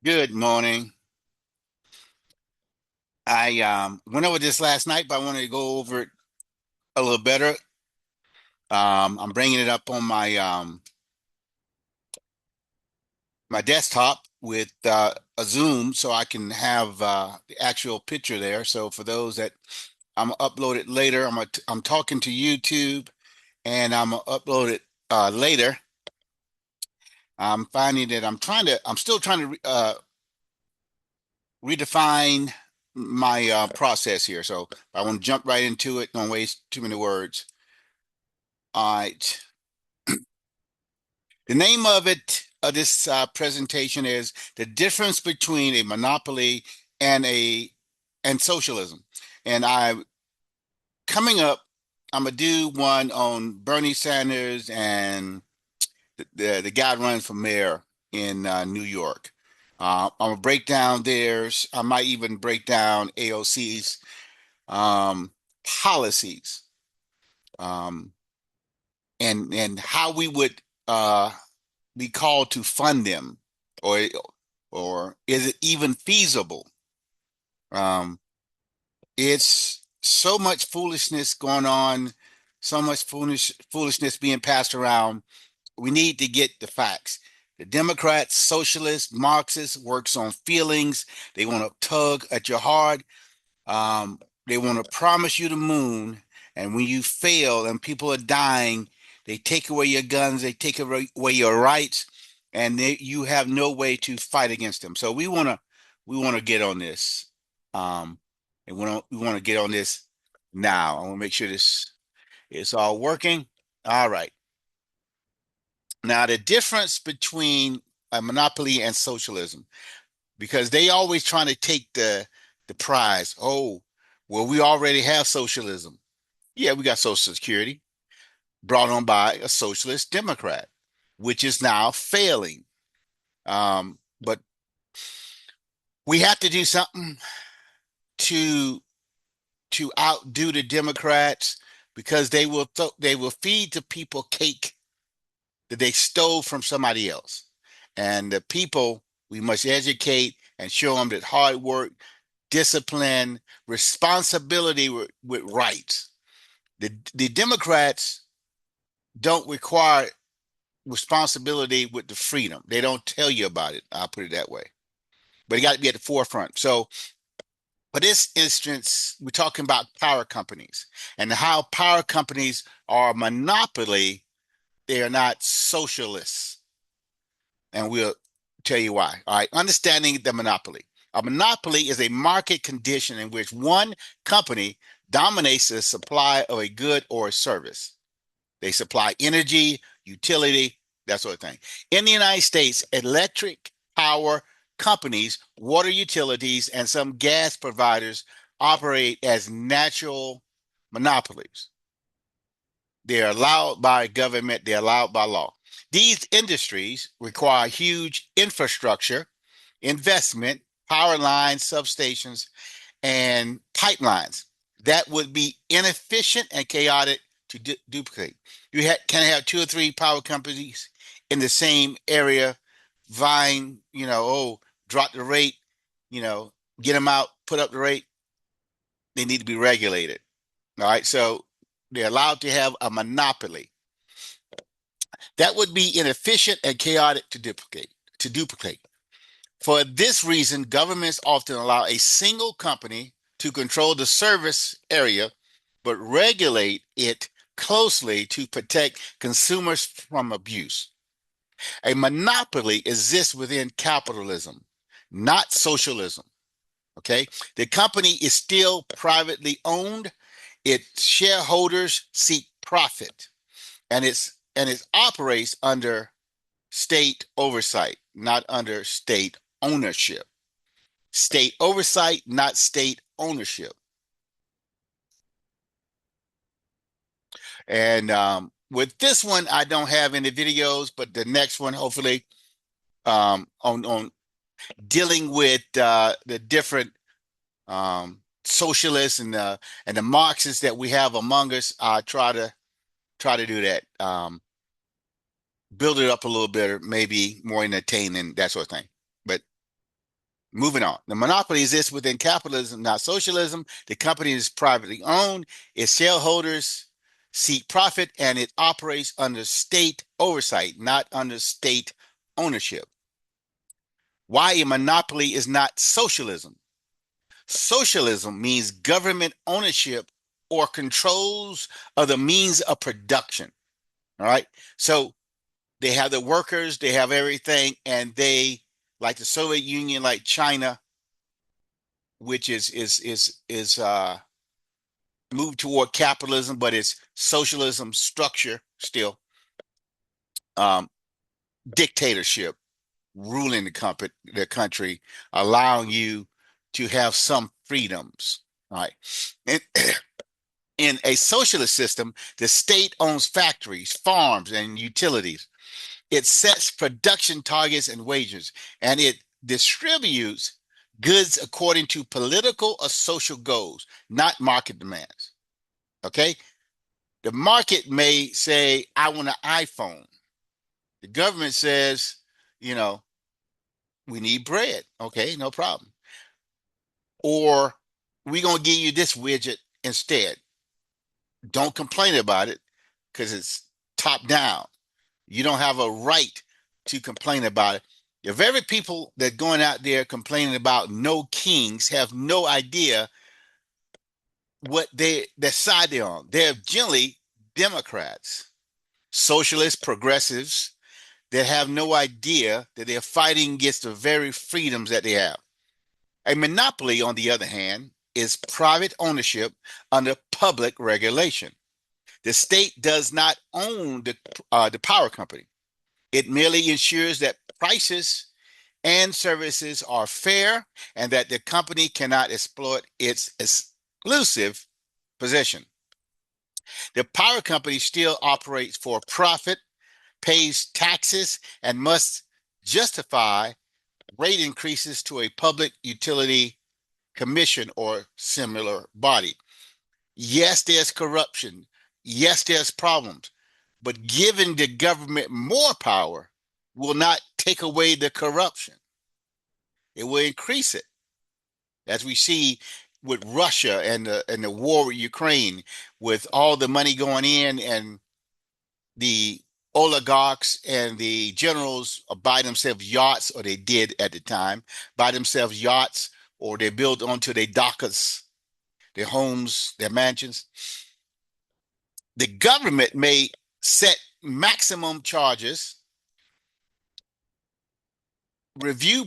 Good morning. I went over this last night, but I wanted to go over it a little better. I'm bringing it up on my desktop with a Zoom, so I can have the actual picture there. So for those that I'm gonna upload it later, I'm talking to YouTube, and I'm gonna upload it later. I'm finding that I'm still trying to redefine my process here. So I want to jump right into it. Don't waste too many words. All right. The name of this presentation is the difference between a monopoly and socialism. And coming up, I'm gonna do one on Bernie Sanders and the guy running for mayor in New York. I'm gonna break down theirs. I might even break down AOC's policies, um, and how we would be called to fund them, or or is it even feasible? Um, it's so much foolishness going on, so much foolishness being passed around. We need to get the facts. The Democrats, socialists, Marxists works on feelings. They want to tug at your heart. Um, they want to promise you the moon, and when you fail and people are dying, they take away your guns, they take away your rights, and you have no way to fight against them. So we want to get on this, and we want to get on this now. I want to make sure this is all working. All right. Now the difference between a monopoly and socialism, because they always trying to take the prize. Oh, well, we already have socialism. Yeah, we got Social Security brought on by a socialist Democrat, which is now failing. But we have to do something to outdo the Democrats, because they will feed the people cake that they stole from somebody else. And the people, we must educate and show them that hard work, discipline, responsibility with rights. The Democrats don't require responsibility with the freedom. They don't tell you about it. I'll put it that way. But it got to be at the forefront. So for this instance, we're talking about power companies and how power companies are a monopoly. They are not socialists. And we'll tell you why. All right. Understanding the monopoly. A monopoly is a market condition in which one company dominates the supply of a good or a service. They supply energy, utility, that sort of thing. In the United States, electric power companies, water utilities, and some gas providers operate as natural monopolies. They're allowed by government, they're allowed by law. These industries require huge infrastructure, investment, power lines, substations, and pipelines that would be inefficient and chaotic to duplicate. Can have two or three power companies in the same area vying, oh, drop the rate, get them out, put up the rate. They need to be regulated. All right. So they're allowed to have a monopoly. That would be inefficient and chaotic to duplicate. For this reason, governments often allow a single company to control the service area, but regulate it closely to protect consumers from abuse. A monopoly exists within capitalism, not socialism. Okay. The company is still privately owned. Its shareholders seek profit, and it operates under state oversight, not under state ownership. State oversight, not state ownership. And with this one, I don't have any videos, but the next one, hopefully, on dealing with the different socialists and the Marxists that we have among us, I try to do that. Build it up a little bit, or maybe more entertaining, that sort of thing. But Moving on. The monopoly exists within capitalism, not socialism. The company is privately owned. Its shareholders seek profit, and it operates under state oversight, not under state ownership. Why a monopoly is not socialism? Socialism means government ownership or controls of the means of production. All right. So they have the workers, they have everything, and they, like the Soviet Union, like China, which is moved toward capitalism, but it's socialism structure still. Um, Dictatorship ruling the country, allowing you to have some freedoms. All right. And in a socialist system, the state owns factories, farms, and utilities. It sets production targets and wages, and it distributes goods according to political or social goals, not market demands. Okay? The market may say, I want an iPhone. The government says, you know, we need bread. Okay, no problem. Or we're going to give you this widget instead. Don't complain about it because it's top down. You don't have a right to complain about it. The very people that going out there complaining about no kings have no idea what their side they're on. They're generally Democrats, socialist progressives that have no idea that they're fighting against the very freedoms that they have. A monopoly, on the other hand, is private ownership under public regulation. The state does not own the power company. It merely ensures that prices and services are fair and that the company cannot exploit its exclusive position. The power company still operates for profit, pays taxes, and must justify rate increases to a public utility commission or similar body. Yes, there's corruption. Yes, there's problems. But giving the government more power will not take away the corruption. It will increase it, as we see with Russia and the war with Ukraine, with all the money going in, and the oligarchs and the generals buy themselves yachts, or they did at the time, buy themselves yachts, or they build onto their dockas, their homes, their mansions. The government may set maximum charges, review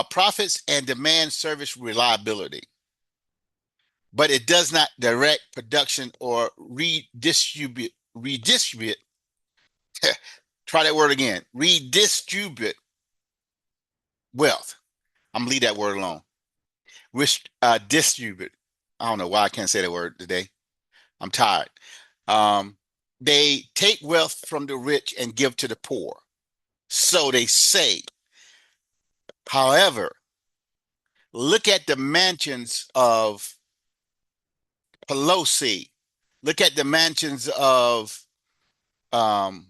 profits, and demand service reliability, but it does not direct production or redistribute. Try that word again. Redistribute wealth. I'm gonna leave that word alone. Distribute. I don't know why I can't say that word today. I'm tired. Um, they take wealth from the rich and give to the poor. So they say. However, look at the mansions of Pelosi. Look at the mansions of um,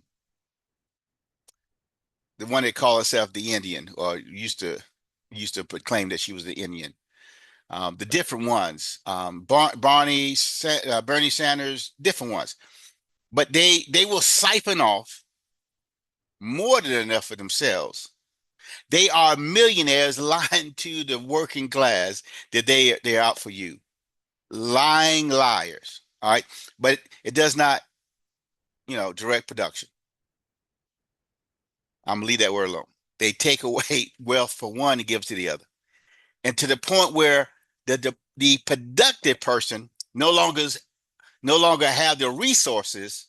the one that called herself the Indian, or used to proclaim that she was the Indian. The different ones, Bernie Sanders, different ones, but they will siphon off more than enough for themselves. They are millionaires lying to the working class that they're out for you, lying liars. All right, but it does not, direct production. I'm gonna leave that word alone. They take away wealth for one and give to the other, and to the point where the productive person no longer have the resources,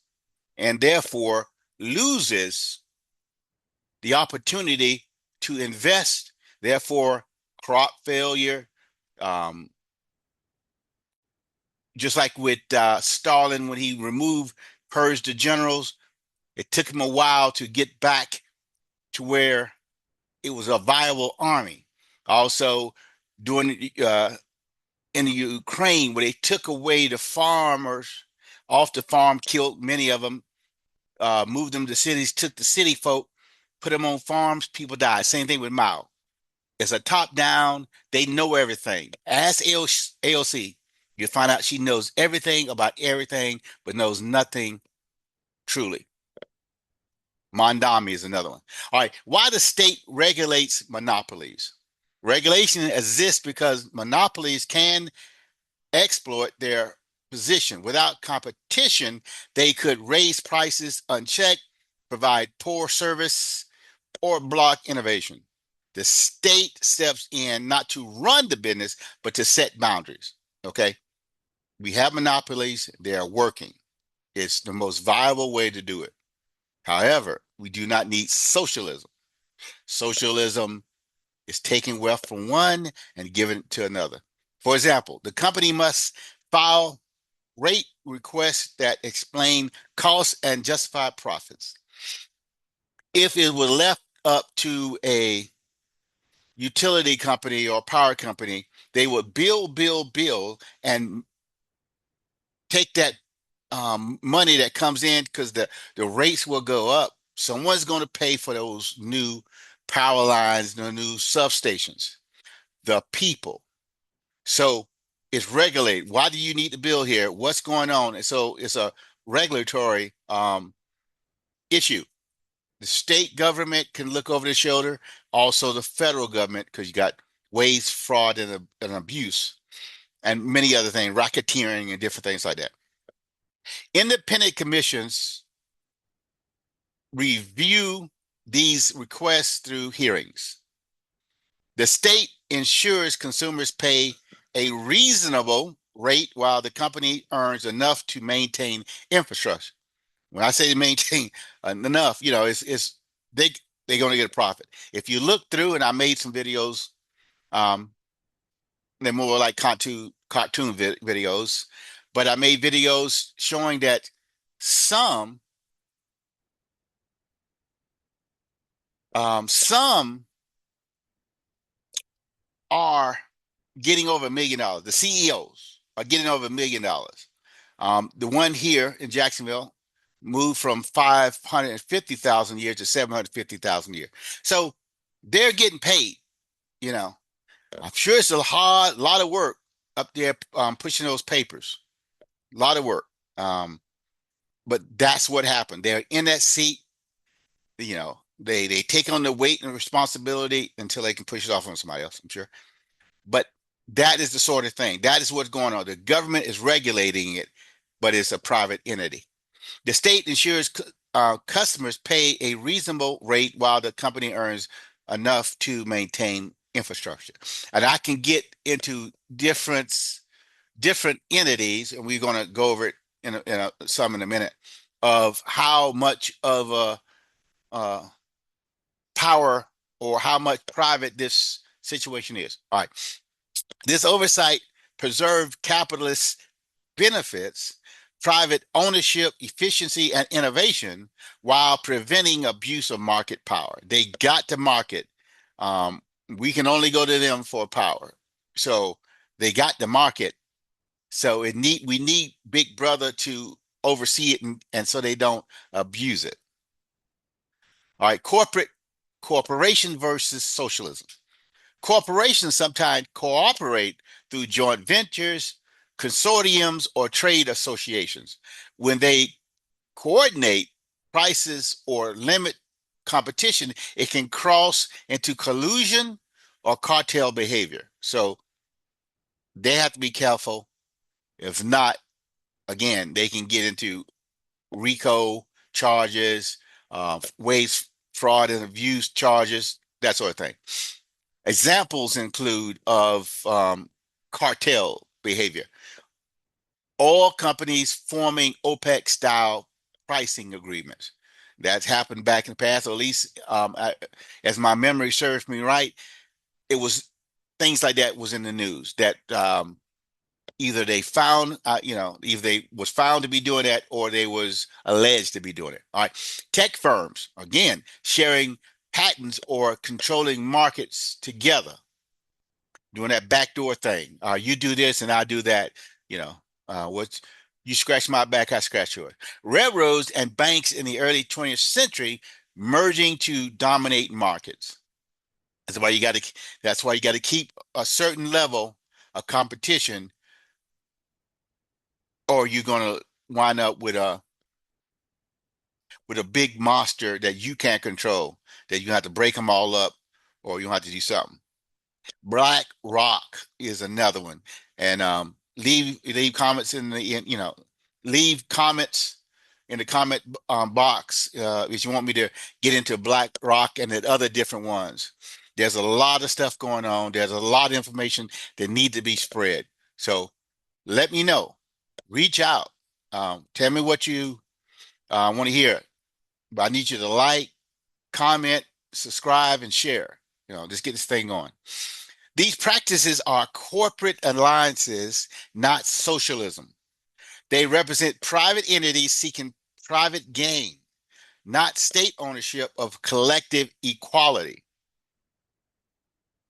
and therefore loses the opportunity to invest. Therefore, crop failure. Um, just like with Stalin, when he purged the generals, it took him a while to get back to where it was a viable army. Also, during in the Ukraine, where they took away the farmers off the farm, killed many of them, moved them to cities, took the city folk, put them on farms, people died. Same thing with Mao. It's a top down. They know everything. Ask AOC. You find out she knows everything about everything, but knows nothing truly. Mondami is another one. All right. Why the state regulates monopolies? Regulation exists because monopolies can exploit their position. Without competition, they could raise prices unchecked, provide poor service, or block innovation. The state steps in not to run the business, but to set boundaries. Okay. We have monopolies, they are working. It's the most viable way to do it. However, we do not need socialism. Socialism is taking wealth from one and giving it to another. For example, the company must file rate requests that explain costs and justify profits. If it were left up to a utility company or power company, they would bill, and take that money that comes in because the rates will go up. Someone's going to pay for those new power lines, the new substations, the people. So it's regulated. Why do you need to bill here? What's going on? And so it's a regulatory issue. The state government can look over the shoulder, also the federal government, because you got waste, fraud, and abuse, and many other things, racketeering, and different things like that. Independent commissions review these requests through hearings. The state ensures consumers pay a reasonable rate while the company earns enough to maintain infrastructure. When I say maintain enough, it's they they're going to get a profit. If you look through, and I made some videos, um, they're more like cartoon videos, but I made videos showing that some some are getting over $1 million. The CEOs are getting over $1 million. The one here in Jacksonville moved from 550,000 a year to 750,000 a year. So they're getting paid, you know. I'm sure it's a lot of work up there pushing those papers. A lot of work. But that's what happened. They're in that seat, they take on the weight and responsibility until they can push it off on somebody else, I'm sure. But that is the sort of thing. That is what's going on. The government is regulating it, but it's a private entity. The state ensures customers pay a reasonable rate while the company earns enough to maintain infrastructure. And I can get into different entities, and we're going to go over it some in a minute, of how much of a power or how much private this situation is. All right. This oversight preserved capitalist benefits, private ownership, efficiency, and innovation while preventing abuse of market power. They got to market. We can only go to them for power. So they got the market. So we need Big Brother to oversee it and so they don't abuse it. All right, corporation versus socialism. Corporations sometimes cooperate through joint ventures, consortiums, or trade associations. When they coordinate prices or limit competition, it can cross into collusion or cartel behavior. So they have to be careful. If not, again, they can get into RICO charges, waste, fraud, and abuse charges, that sort of thing. Examples include of cartel behavior. Oil companies forming OPEC-style pricing agreements. That's happened back in the past, or at least as my memory serves me right, it was things like that was in the news that either they found, either they was found to be doing that or they was alleged to be doing it. All right. Tech firms, again, sharing patents or controlling markets together, doing that backdoor thing. You do this and I do that, what's you scratch my back, I scratch yours. Railroads and banks in the early 20th century merging to dominate markets. That's why you got to. That's why you got to keep a certain level of competition, or you're gonna wind up with a big monster that you can't control. That you have to break them all up, or you have to do something. Black Rock is another one, and leave comments leave comments in the comment box if you want me to get into Black Rock and the other different ones. There's a lot of stuff going on. There's a lot of information that need to be spread. So let me know. Reach out. Tell me what you want to hear. But I need you to like, comment, subscribe, and share. Just get this thing going. These practices are corporate alliances, not socialism. They represent private entities seeking private gain, not state ownership of collective equality.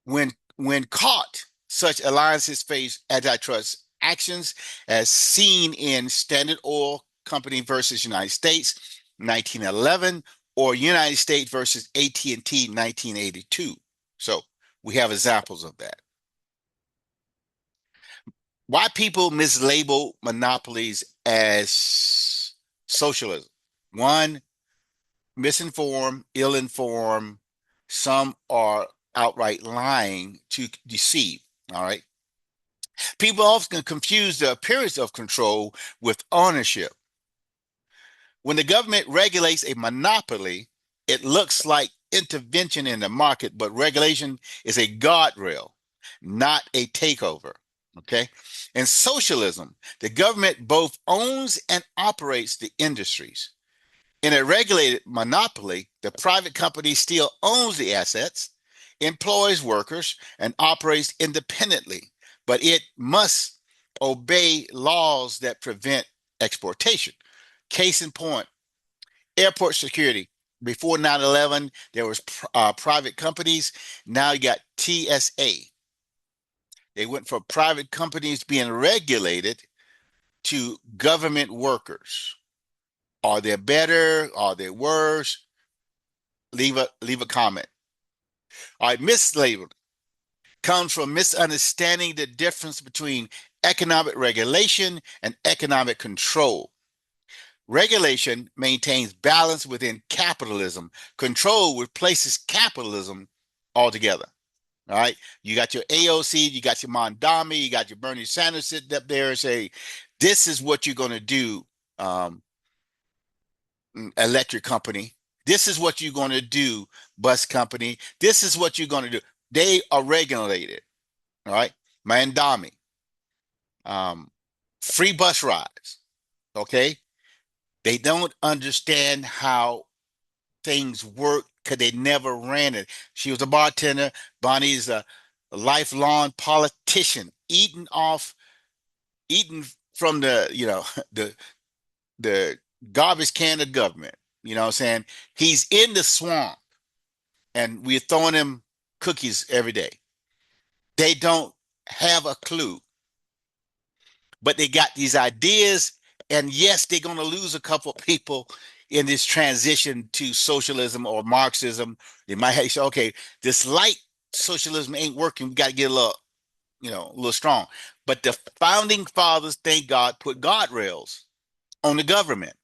When caught, such alliances face antitrust actions, as seen in Standard Oil Company versus United States, 1911, or United States versus AT&T, 1982. So we have examples of that. Why people mislabel monopolies as socialism? One, misinformed, ill-informed. Some are outright lying to deceive. All right. People often confuse the appearance of control with ownership. When the government regulates a monopoly, it looks like intervention in the market, but regulation is a guardrail, not a takeover. Okay. In socialism, the government both owns and operates the industries. In a regulated monopoly, the private company still owns the assets, employs workers, and operates independently, but it must obey laws that prevent exploitation. Case in point, airport security. Before 9/11, there was private companies. Now you got TSA. They went from private companies being regulated to government workers. Are they better? Are they worse? Leave a comment. All right, mislabeled comes from misunderstanding the difference between economic regulation and economic control. Regulation maintains balance within capitalism. Control replaces capitalism altogether. All right. You got your AOC, you got your Mondami, you got your Bernie Sanders sitting up there and say, this is what you're going to do, um, electric company. This is what you're going to do, bus company. This is what you're going to do. They are regulated. All right. Mandami, um, free bus rides. Okay. They don't understand how things work because they never ran it. She was a bartender. Bonnie's a lifelong politician, eating from the, the the garbage can of government. You know what I'm saying? He's in the swamp and we're throwing him cookies every day. They don't have a clue, but they got these ideas. And yes, they're going to lose a couple of people in this transition to socialism or Marxism. They might say, okay, this light socialism ain't working. We got to get a little strong. But the founding fathers, thank God, put guardrails on the government.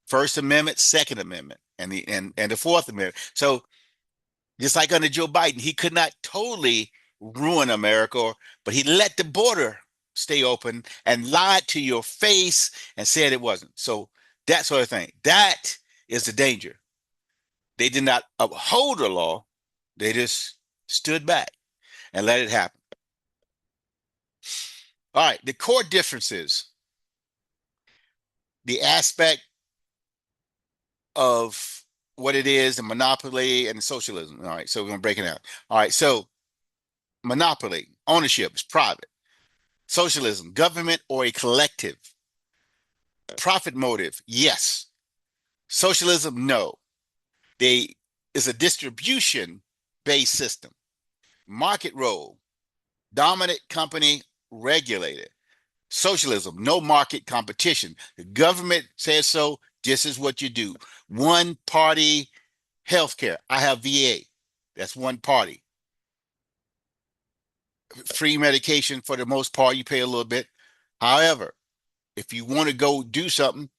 First Amendment, Second Amendment, and the Fourth Amendment. So just like under Joe Biden, he could not totally ruin America, but he let the border stay open and lied to your face and said it wasn't. So that sort of thing. That is the danger. They did not uphold the law. They just stood back and let it happen. All right. The core differences, the aspect of what it is, the monopoly and the socialism. All right. So we're going to break it out. All right. So monopoly, ownership is private. Socialism, government or a collective. Profit motive, yes. Socialism, no. They is a distribution based system. Market role, dominant company regulated. Socialism, no market competition. The government says so. This is what you do. One party healthcare. I have VA. That's one party. free medication for the most part. You pay a little bit. However, if you want to go do something,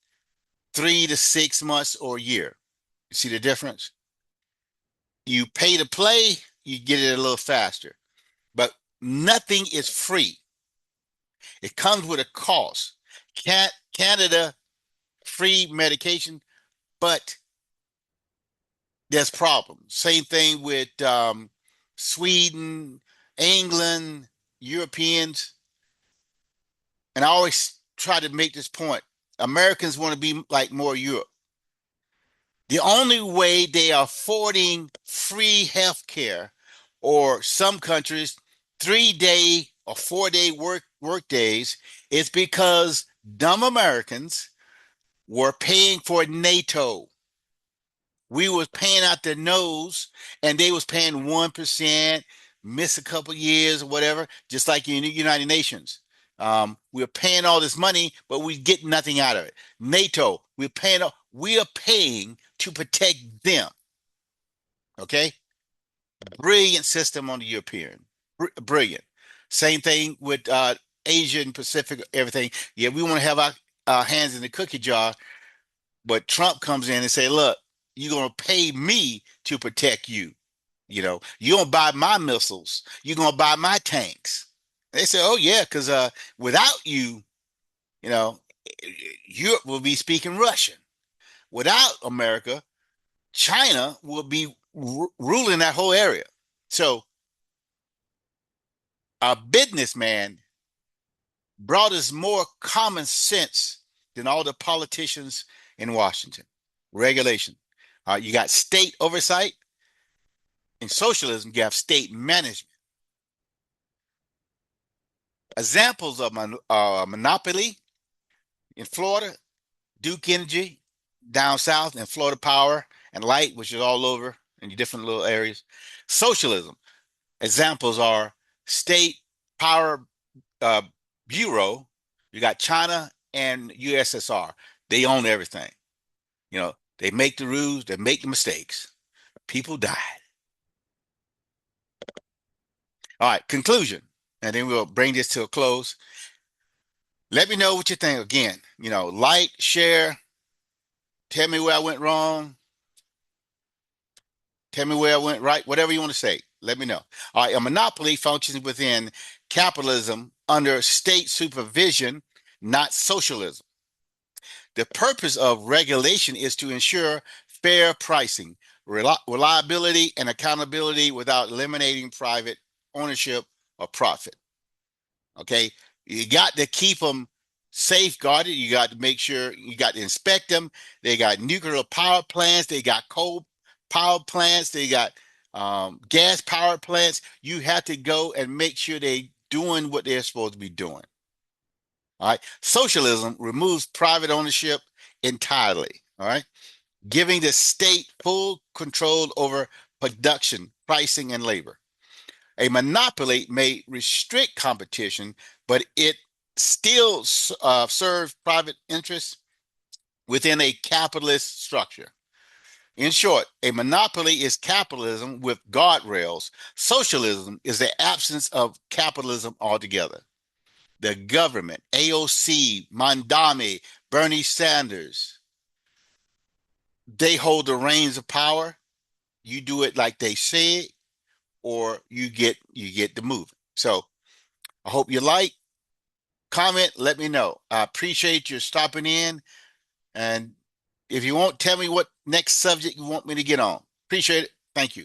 3 to 6 months or a year. You see the difference? You pay to play, you get it a little faster. But nothing is free. It comes with a cost. Canada, free medication, but there's problems. Same thing with Sweden, England, Europeans. And I always try to make this point. Americans want to be like more Europe. The only way they are affording free health care, or some countries 3 day or 4 day work days, is because dumb Americans were paying for NATO. We was paying out their nose, and they was paying 1%, miss a couple years or whatever, just like in the United Nations. We're paying all this money, but we get nothing out of it. NATO, we are paying to protect them. Okay, brilliant system on the European, brilliant. Same thing with Asian Pacific, everything. Yeah, we want to have our hands in the cookie jar, but Trump comes in and say, "Look, you're gonna pay me to protect you. You're gonna buy my missiles. You're gonna buy my tanks." They say, "Oh yeah, because without you, you know, Europe will be speaking Russian. Without America, China will be ruling that whole area." So a businessman brought us more common sense than all the politicians in Washington. Regulation. You got state oversight. In socialism, you have state management. Examples of monopoly in Florida, Duke Energy, down south, and Florida Power and Light, which is all over in different little areas. Socialism. Examples are State Power uh, Bureau. You got China and USSR. They own everything. They make the rules, they make the mistakes. People died. All right, conclusion. And then we'll bring this to a close. Let me know what you think. Again, like, share, tell me where I went wrong, tell me where I went right, whatever you want to say. Let me know. All right, a monopoly functions within capitalism under state supervision, not socialism. The purpose of regulation is to ensure fair pricing, reliability, and accountability without eliminating private ownership or profit. Okay, you got to keep them safeguarded. You got to make sure you got to inspect them. They got nuclear power plants. They got coal power plants. They got gas power plants. You have to go and make sure they doing what they're supposed to be doing. All right. Socialism removes private ownership entirely. All right. Giving the state full control over production, pricing, and labor. A monopoly may restrict competition, but it still serves private interests within a capitalist structure. In short, a monopoly is capitalism with guardrails. Socialism is the absence of capitalism altogether. The government, AOC, Mondami, Bernie Sanders, they hold the reins of power. You do it like they say, or you get the move. So I hope you like, comment, let me know. I appreciate you stopping in. And if you want, tell me what next subject you want me to get on. Appreciate it. Thank you.